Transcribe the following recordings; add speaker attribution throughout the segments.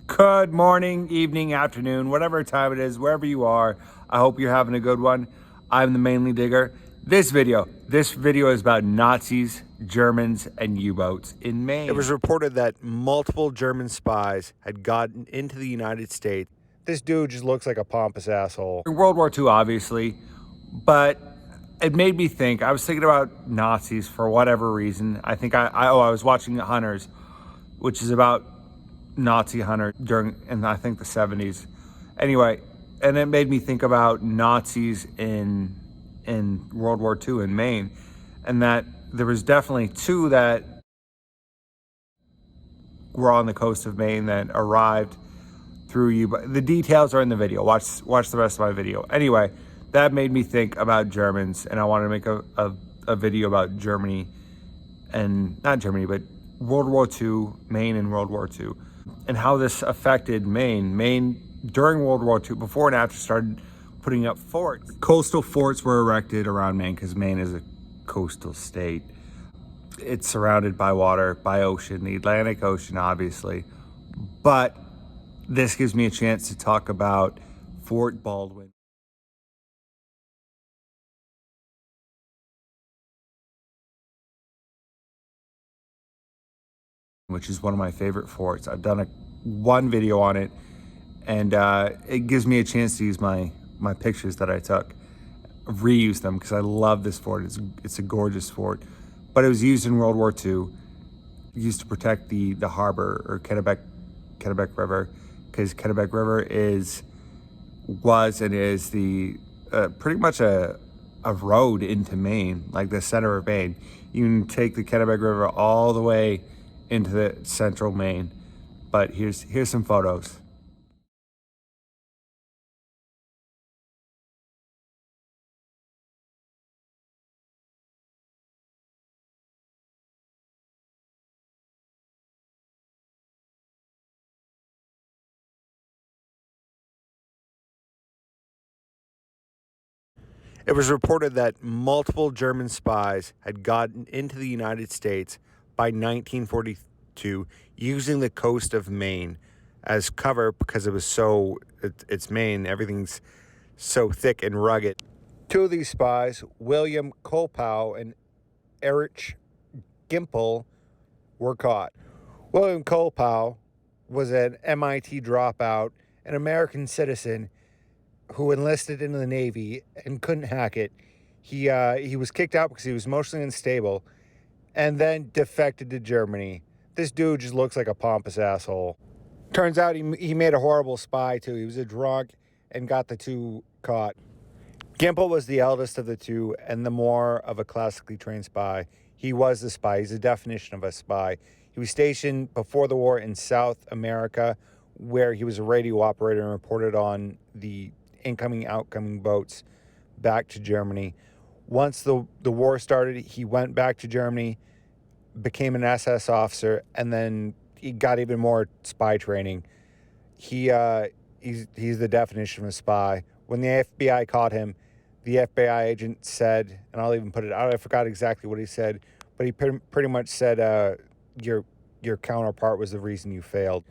Speaker 1: Good morning, evening, afternoon, whatever time it is, wherever you are. I hope you're having a good one. I'm the Mainly Digger. This video is about Nazis, Germans, and U-boats in Maine.
Speaker 2: It was reported that multiple German spies had gotten into the United States. This dude just looks like a pompous asshole.
Speaker 1: In World War II, obviously, but it made me think. I was thinking about Nazis for whatever reason. I think I was watching Hunters, which is about Nazi hunter in I think the 70s. Anyway, and it made me think about Nazis in World War II in Maine, and that there was definitely two that were on the coast of Maine that arrived through you. But the details are in the video. Watch the rest of my video. Anyway, that made me think about Germans, and I wanted to make a video about Germany, and not Germany, but World War II, Maine and World War II, and how this affected Maine. Maine, during World War II, before and after, started putting up forts. Coastal forts were erected around Maine because Maine is a coastal state. It's surrounded by water, by ocean, the Atlantic Ocean, obviously. But this gives me a chance to talk about Fort Baldwin, which is one of my favorite forts. I've done one video on it, and it gives me a chance to use my pictures that I took, reuse them, because I love this fort. It's a gorgeous fort, but it was used in World War II, used to protect the harbor, or Kennebec River, because Kennebec River was and is the pretty much a road into Maine, like the center of Maine. You can take the Kennebec River all the way into the central Maine. But here's some photos.
Speaker 2: It was reported that multiple German spies had gotten into the United States by 1942 using the coast of Maine as cover because it's Maine, everything's so thick and rugged. Two of these spies, William Kolpow and Erich Gimpel, were caught. William Kolpow was an MIT dropout, an American citizen who enlisted into the Navy and couldn't hack it. He was kicked out because he was emotionally unstable, and then defected to Germany. This dude just looks like a pompous asshole. Turns out he made a horrible spy too. He was a drunk and got the two caught. Gimpel was the eldest of the two and the more of a classically trained spy. He was the spy. He's the definition of a spy. He was stationed before the war in South America, where he was a radio operator and reported on the incoming, outgoing boats back to Germany. Once the war started, he went back to Germany, became an SS officer, and then he got even more spy training. He's the definition of a spy. When the FBI caught him, the FBI agent said, and I'll even put it out, I forgot exactly what he said, but he pretty much said, your counterpart was the reason you failed.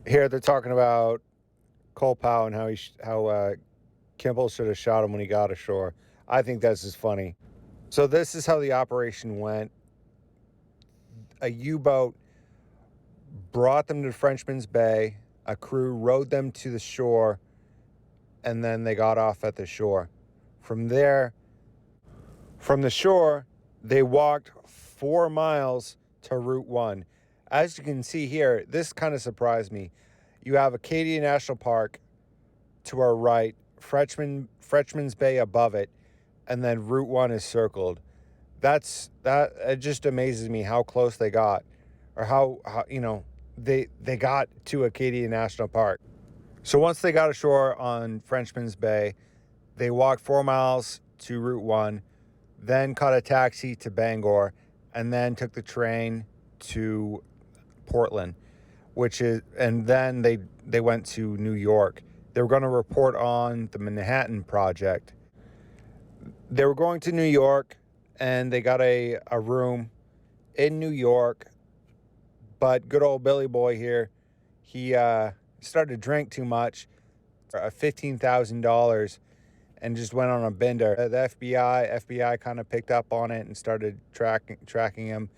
Speaker 2: Here they're talking about Kolpow and how Kimball should have shot him when he got ashore. I think that's just funny. So this is how the operation went. A U-boat brought them to Frenchman's Bay. A crew rowed them to the shore, and then they got off at the shore. From the shore, they walked 4 miles to Route 1. As you can see here, this kind of surprised me. You have Acadia National Park to our right, Frenchman's Bay above it, and then Route 1 is circled. It just amazes me how close they got, or how they got to Acadia National Park. So once they got ashore on Frenchman's Bay, they walked 4 miles to Route 1, then caught a taxi to Bangor, and then took the train to Portland, and then they went to New York. They were going to report on the Manhattan Project. They were going to New York, and they got a room in New York. But good old Billy Boy here, he started to drink too much, $15,000, and just went on a bender. The FBI kind of picked up on it and started tracking him,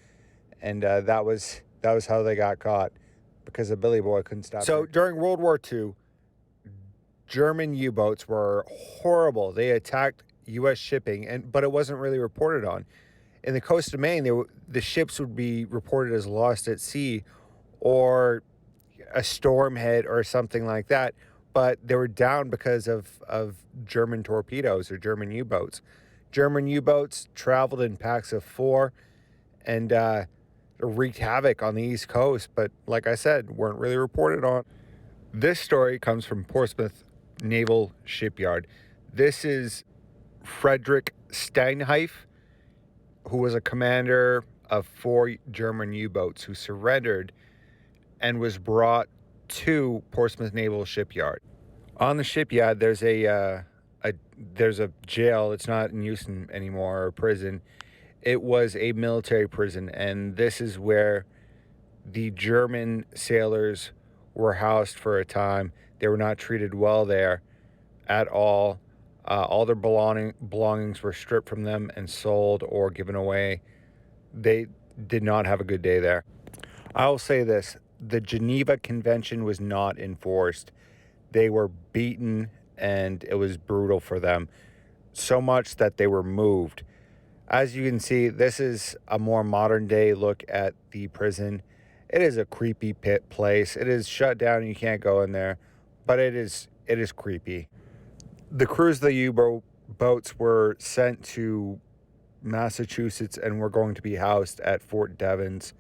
Speaker 2: and that was how they got caught, because the Billy Boy couldn't stop. So during World War II, German U-boats were horrible. They attacked U.S. shipping, but it wasn't really reported on. In the coast of Maine, the ships would be reported as lost at sea, or a storm hit or something like that, but they were down because of German torpedoes or German U-boats. German U-boats traveled in packs of 4 and wreaked havoc on the East Coast, but like I said, weren't really reported on. This story comes from Portsmouth Naval Shipyard. This is Frederick Steinheif, who was a commander of 4 German U-boats who surrendered and was brought to Portsmouth Naval Shipyard. On the shipyard, there's a jail. It's not in use anymore, or a prison. It was a military prison, and this is where the German sailors were housed for a time. They were not treated well there at all. All their belongings were stripped from them and sold or given away. They did not have a good day there. I will say this: the Geneva Convention was not enforced. They were beaten, and it was brutal for them, so much that they were moved. As you can see, this is a more modern day look at the prison. It is a creepy pit place. It is shut down and you can't go in there, but it is creepy. The crews of the U-boats were sent to Massachusetts and were going to be housed at Fort Devens.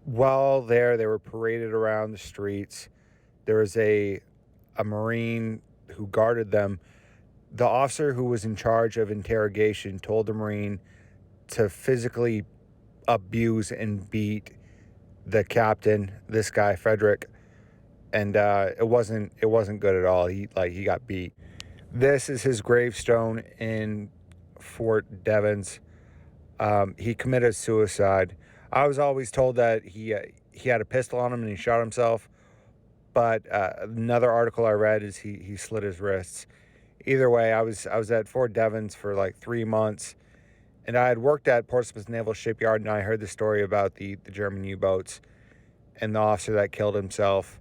Speaker 2: While there, they were paraded around the streets. There was a Marine who guarded them. The officer who was in charge of interrogation told the Marine to physically abuse and beat the captain, this guy Frederick, and it wasn't good at all. He got beat. This is his gravestone in Fort Devens. He committed suicide. I was always told that he had a pistol on him and he shot himself, but another article I read is he slit his wrists. Either way, I was at Fort Devens for like 3 months, and I had worked at Portsmouth Naval Shipyard, and I heard the story about the German U-boats and the officer that killed himself.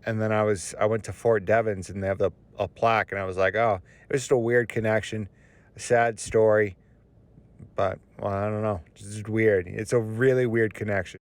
Speaker 2: And then I went to Fort Devens, and they have a plaque, and I was like, oh, it was just a weird connection, a sad story, but well, I don't know, it's just weird. It's a really weird connection.